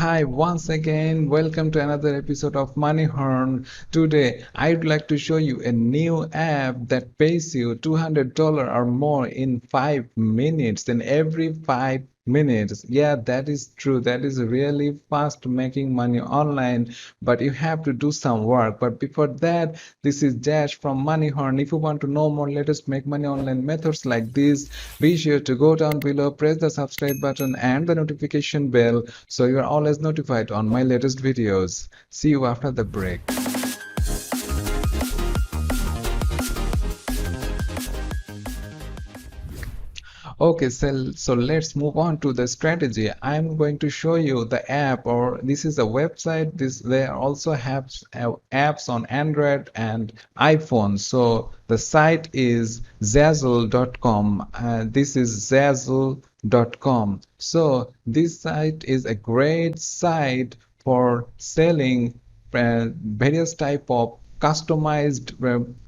Hi, once again, welcome to another episode of Money Horn. Today, I'd like to show you a new app that pays you $200 or more in 5 minutes, in every 5 minutes. Yeah, that is true. That is really fast making money online, but you have to do some work. But before that, this is Dash from Money Horn. If you want to know more latest make money online methods like this, be sure to go down below, press the subscribe button and the notification bell so you are always notified on my latest videos. See you after the break. Okay, so let's move on to the strategy. I'm going to show you the app, or this is a website. There also have apps on Android and iPhone. So the site is Zazzle.com. This is Zazzle.com. So this site is a great site for selling various type of customized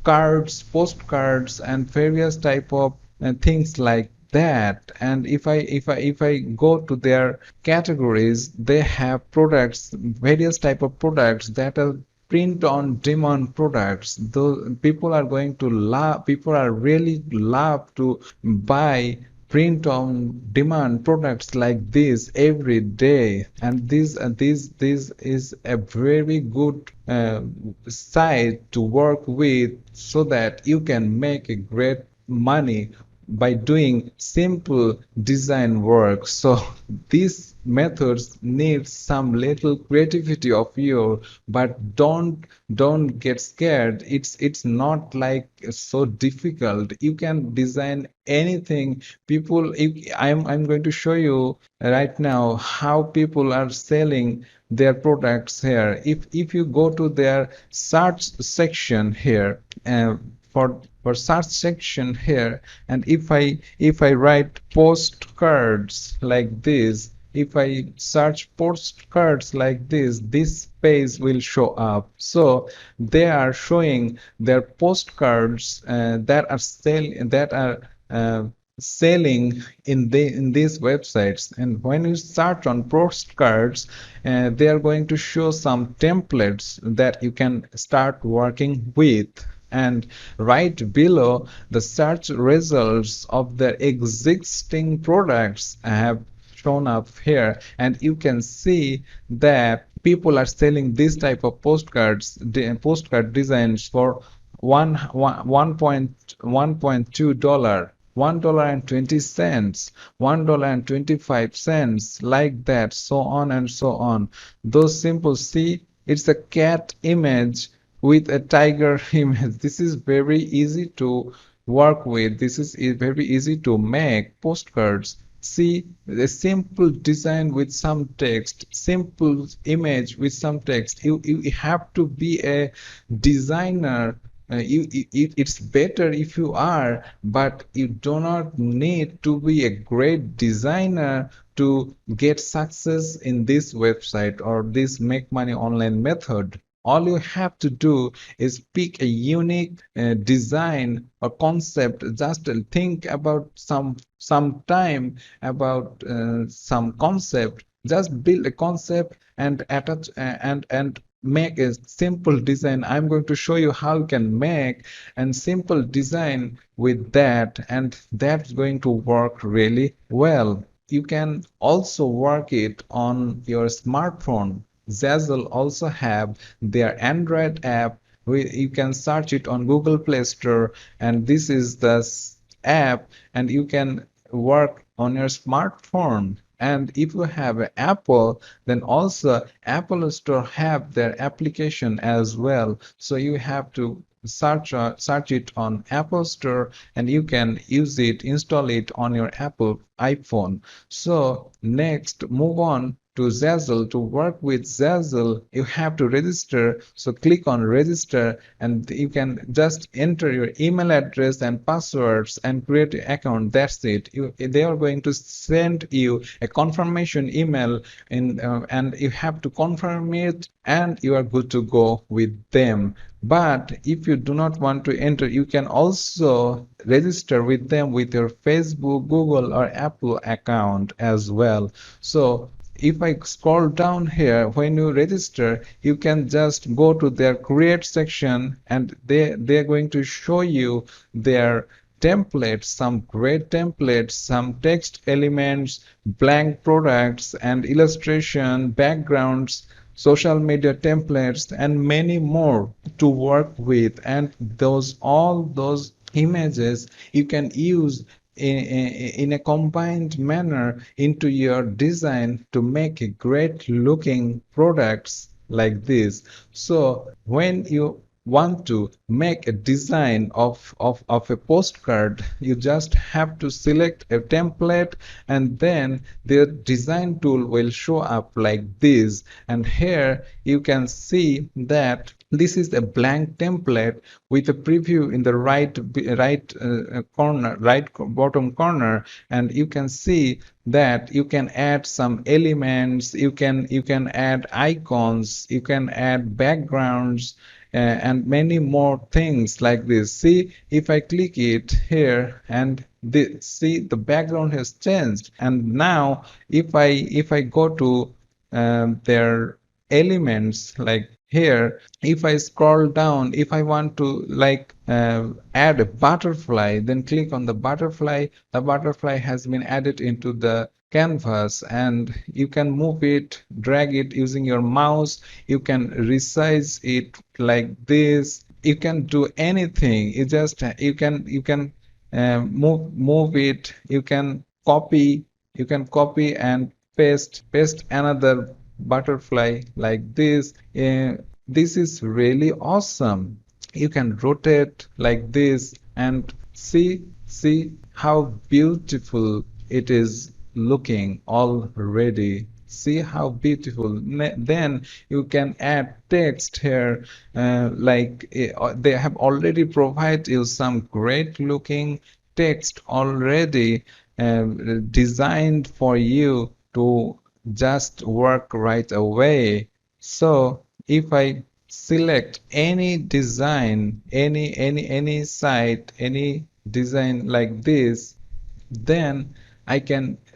cards, postcards, and various type of things like that. And if I go to their categories, they have products, various type of products that are print on demand products. Those people are going to love, people are really love to buy print on demand products like this every day. And this is a very good site to work with, so that you can make a great money by doing simple design work. So these methods need some little creativity of you, but don't get scared. It's not like so difficult. You can design anything. I'm going to show you right now how people are selling their products here. If you go to their search section here, for search section here, and if I write postcards like this, if I search postcards like this page will show up. So they are showing their postcards that are selling in these websites. And when you search on postcards, they are going to show some templates that you can start working with. And right below, the search results of the existing products have shown up here, and you can see that people are selling this type of postcard designs for $1.2, $1.20, $1.25, like that, so on and so on. Those simple, see, it's a cat image with a tiger image. This is very easy to work with. This is very easy to make postcards. See, a simple design with some text, simple image with some text. You have to be a designer. It's better if you are, but you do not need to be a great designer to get success in this website or this make money online method. All you have to do is pick a unique design or concept. Just think about some time about some concept. Just build a concept and attach and make a simple design. I'm going to show you how you can make a simple design with that, and that's going to work really well. You can also work it on your smartphone. Zazzle also have their Android app. You can search it on Google Play Store, and this is the app, and you can work on your smartphone. And if you have an Apple, then also Apple Store have their application as well. So you have to search it on Apple Store, and you can use it, install it on your Apple iPhone. So next, move on to Zazzle. To work with Zazzle, you have to register. So click on register, and you can just enter your email address and passwords and create an account. That's it. They are going to send you a confirmation email, and you have to confirm it, and you are good to go with them. But if you do not want to enter, you can also register with them with your Facebook, Google, or Apple account as well. So if I scroll down here, when you register, you can just go to their create section, and they're going to show you their templates, some great templates, some text elements, blank products and illustration, backgrounds, social media templates, and many more to work with. And those all those images you can use in a combined manner into your design to make a great looking products like this. So when you want to make a design of a postcard, you just have to select a template, and then the design tool will show up like this. And here you can see that this is a blank template with a preview in the right bottom corner, and you can see that you can add some elements, you can add icons, you can add backgrounds, and many more things like this. See, if I click it here, and see, the background has changed. And now if I go to their elements, like here, if I scroll down, if I want to like add a butterfly, then click on the butterfly. The butterfly has been added into the canvas, and you can move it, drag it using your mouse. You can resize it like this. You can do anything. You can move it. You can copy and paste another butterfly like this. This is really awesome. You can rotate like this, and see how beautiful it is looking already. See how beautiful. Then you can add text here, they have already provided you some great looking text already, uh, designed for you to just work right away. So if I select any design, any site, any design like this, then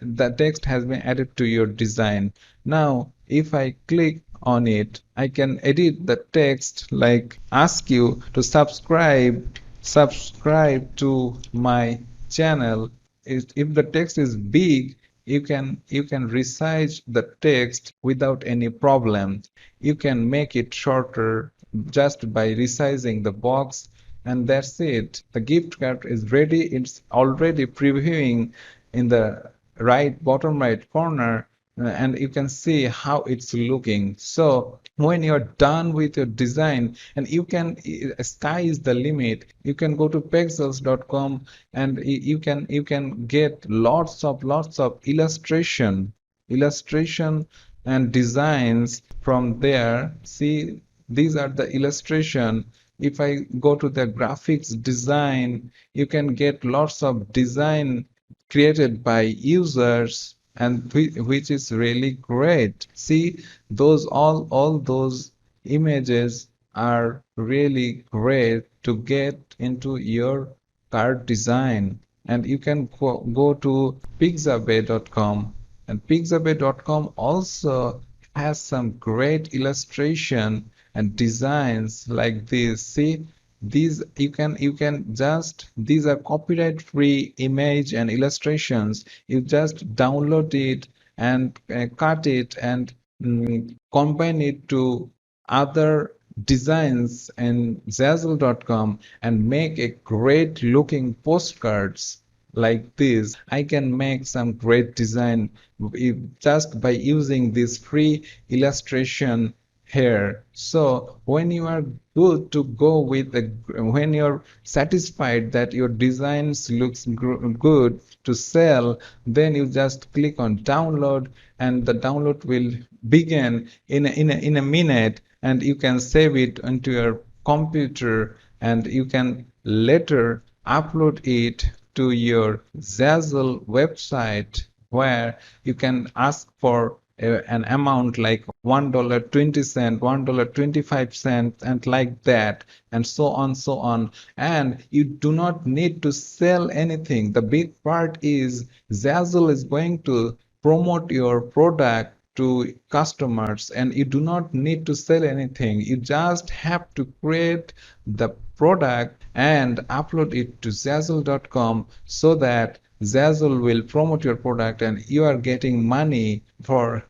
the text has been added to your design. Now if I click on it, I can edit the text, like ask you to subscribe to my channel. If the text is big, you can resize the text without any problem. You can make it shorter just by resizing the box, and that's it. The gift card is ready. It's already previewing in the bottom right corner, and you can see how it's looking. So when you're done with your design, and sky is the limit. You can go to pexels.com, and you can get lots of illustration and designs from there. See, these are the illustration. If I go to the graphics design, you can get lots of design created by users, and which is really great. See, all those images are really great to get into your card design. And you can go to pixabay.com, and pixabay.com also has some great illustration and designs like this. See, these are copyright free image and illustrations. You just download it, and cut it, and combine it to other designs in Zazzle.com, and make a great looking postcards like this. I can make some great design just by using this free illustration here. So when you are good to go when you're satisfied that your designs looks good to sell, then you just click on download, and the download will begin in a minute, and you can save it into your computer, and you can later upload it to your Zazzle website, where you can ask for an amount like $1.20, $1.25, and like that, and so on. And you do not need to sell anything. The big part is Zazzle is going to promote your product to customers, and you do not need to sell anything. You just have to create the product and upload it to Zazzle.com so that Zazzle will promote your product and you are getting money for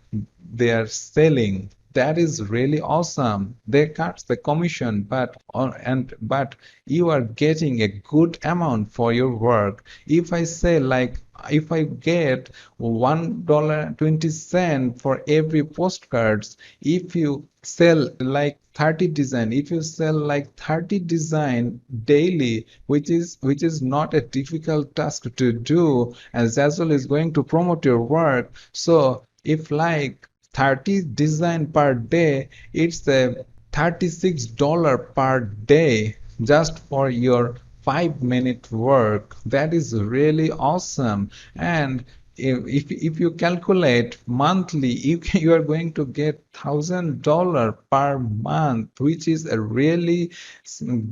their selling. That is really awesome. They cut the commission, but you are getting a good amount for your work. If I say like if I get $1.20 for every postcards, if you sell like 30 design, if you sell like 30 design daily, which is not a difficult task to do, and Zazzle is going to promote your work. So if like 30 design per day, it's a $36 per day just for your 5-minute work. That is really awesome. And if you calculate monthly, you are going to get $1,000 per month, which is a really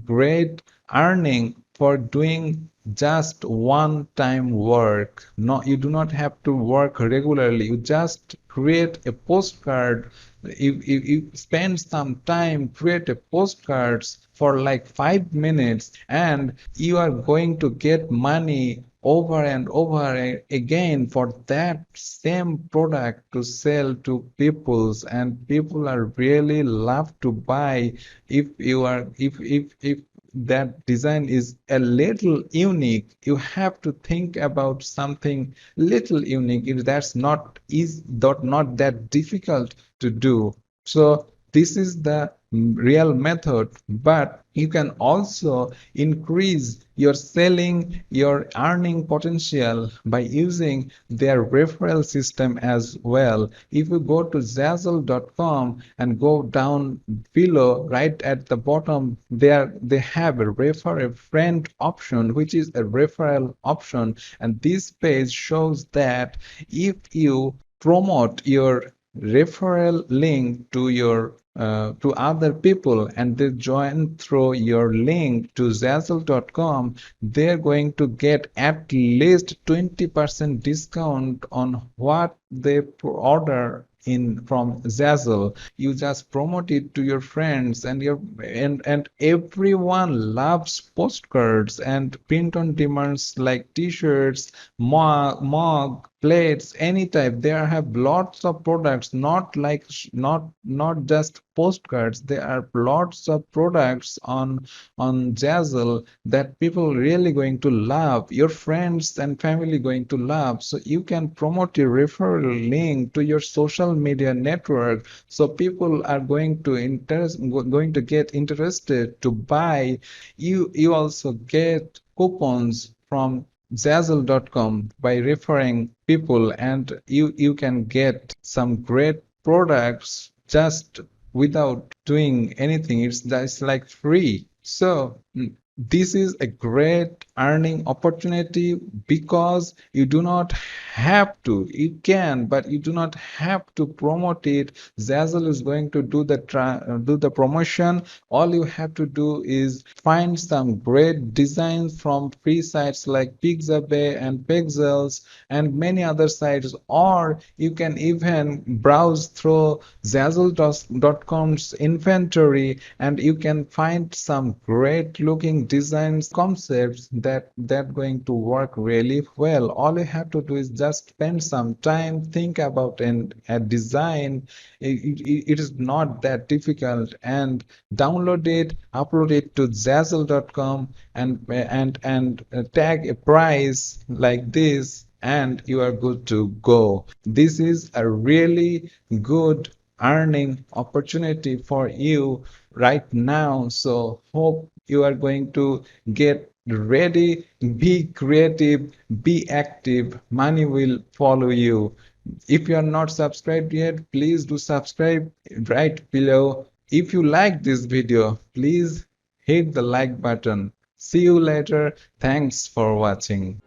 great earning for doing just one time work. No, you do not have to work regularly. You just create a postcard. You spend some time, create a postcards for like 5 minutes, and you are going to get money over and over again for that same product to sell to peoples, and people are really love to buy if you are if that design is a little unique. You have to think about something little unique. That's not that difficult to do. So this is the real method, but you can also increase your selling, your earning potential by using their referral system as well. If you go to Zazzle.com and go down below, right at the bottom, there they have a refer a friend option, which is a referral option, and this page shows that if you promote your referral link to your to other people and they join through your link to Zazzle.com, they're going to get at least 20% discount on what they order in from Zazzle. You just promote it to your friends, and and everyone loves postcards and print on demands like t-shirts, mug, plates, any type. There have lots of products, not like not just postcards. There are lots of products on Zazzle that people really going to love. Your friends and family going to love. So you can promote your referral link to your social media network. So people are going to get interested to buy. You also get coupons from Zazzle.com by referring people, and you can get some great products just without doing anything. It's just like free. So this is a great earning opportunity because you do not have to. You can, but you do not have to promote it. Zazzle is going to do the promotion. All you have to do is find some great designs from free sites like Pixabay and Pexels and many other sites, or you can even browse through Zazzle.com's inventory and you can find some great looking designs concepts that going to work really well. All you have to do is just spend some time, think about a design. It is not that difficult, and download it, upload it to Zazzle.com, and tag a price like this, and you are good to go. This is a really good earning opportunity for you right now. So hope you are going to get ready, be creative, be active. Money will follow you. If you are not subscribed yet, please do subscribe right below. If you like this video, please hit the like button. See you later. Thanks for watching.